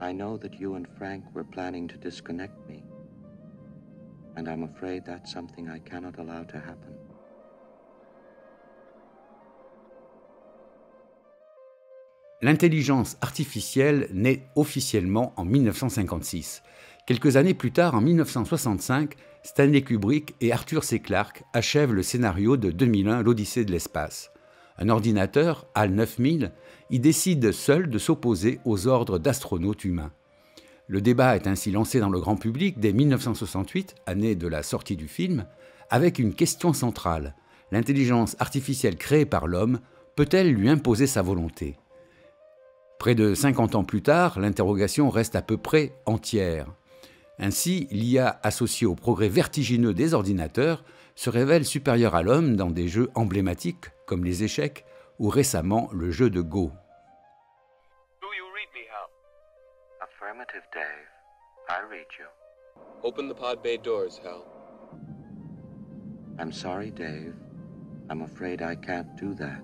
I know that you and Frank were planning to disconnect me, and I'm afraid that's something I cannot allow to happen. L'intelligence artificielle naît officiellement en 1956. Quelques années plus tard, en 1965, Stanley Kubrick et Arthur C. Clarke achèvent le scénario de 2001, l'Odyssée de l'espace. Un ordinateur, HAL 9000, y décide seul de s'opposer aux ordres d'astronautes humains. Le débat est ainsi lancé dans le grand public dès 1968, année de la sortie du film, avec une question centrale. L'intelligence artificielle créée par l'homme peut-elle lui imposer sa volonté ? Près de 50 ans plus tard, l'interrogation reste à peu près entière. Ainsi, l'IA associée au progrès vertigineux des ordinateurs se révèle supérieure à l'homme dans des jeux emblématiques comme les échecs ou récemment le jeu de Go. Do you read me, Hal? Affirmative, Dave. I read you. Open the pod bay doors, Hal. I'm sorry, Dave. I'm afraid I can't do that.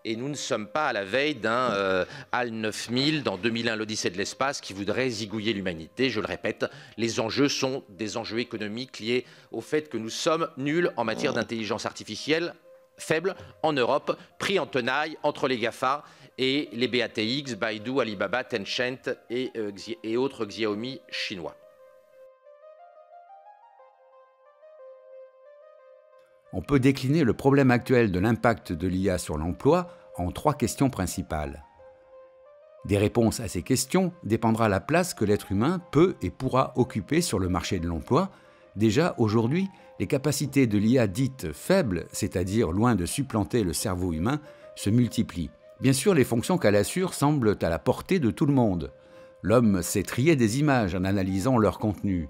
Et nous ne sommes pas à la veille d'un HAL 9000 dans 2001, l'Odyssée de l'espace, qui voudrait zigouiller l'humanité. Je le répète, les enjeux sont des enjeux économiques liés au fait que nous sommes nuls en matière d'intelligence artificielle, faibles en Europe, pris en tenaille entre les GAFA et les BATX, Baidu, Alibaba, Tencent et autres Xiaomi chinois. On peut décliner le problème actuel de l'impact de l'IA sur l'emploi en 3 questions principales. Des réponses à ces questions dépendra la place que l'être humain peut et pourra occuper sur le marché de l'emploi. Déjà, aujourd'hui, les capacités de l'IA dites faibles, c'est-à-dire loin de supplanter le cerveau humain, se multiplient. Bien sûr, les fonctions qu'elle assure semblent à la portée de tout le monde. L'homme sait trier des images en analysant leur contenu.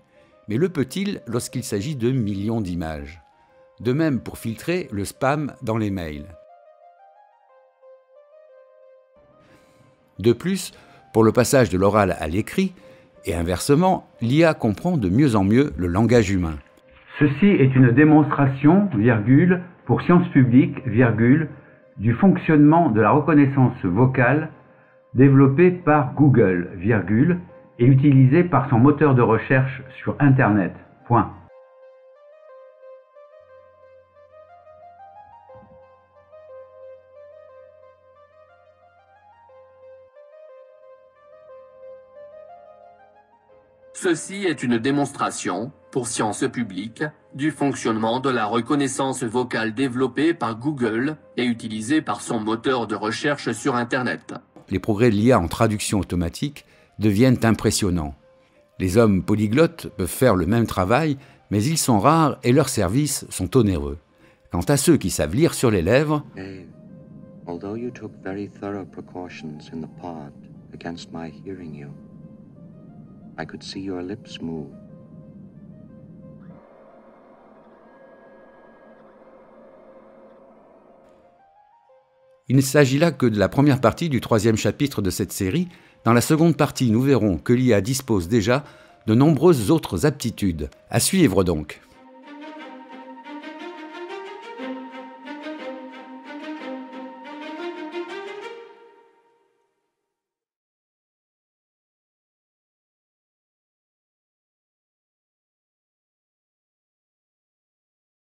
Mais le peut-il lorsqu'il s'agit de millions d'images ? De même pour filtrer le spam dans les mails. De plus, pour le passage de l'oral à l'écrit, et inversement, l'IA comprend de mieux en mieux le langage humain. Ceci est une démonstration, virgule, pour Sciences Publiques, virgule, du fonctionnement de la reconnaissance vocale développée par Google, virgule, et utilisée par son moteur de recherche sur Internet. Point. Ceci est une démonstration, pour Sciences Publiques, du fonctionnement de la reconnaissance vocale développée par Google et utilisée par son moteur de recherche sur Internet. Les progrès de l'IA en traduction automatique deviennent impressionnants. Les hommes polyglottes peuvent faire le même travail, mais ils sont rares et leurs services sont onéreux. Quant à ceux qui savent lire sur les lèvres, Dave, although you took very thorough precautions in the pod against my hearing you, I could see your lips move. il ne s'agit là que de la première partie du 3e chapitre de cette série. Dans la seconde partie, nous verrons que l'IA dispose déjà de nombreuses autres aptitudes. À suivre donc.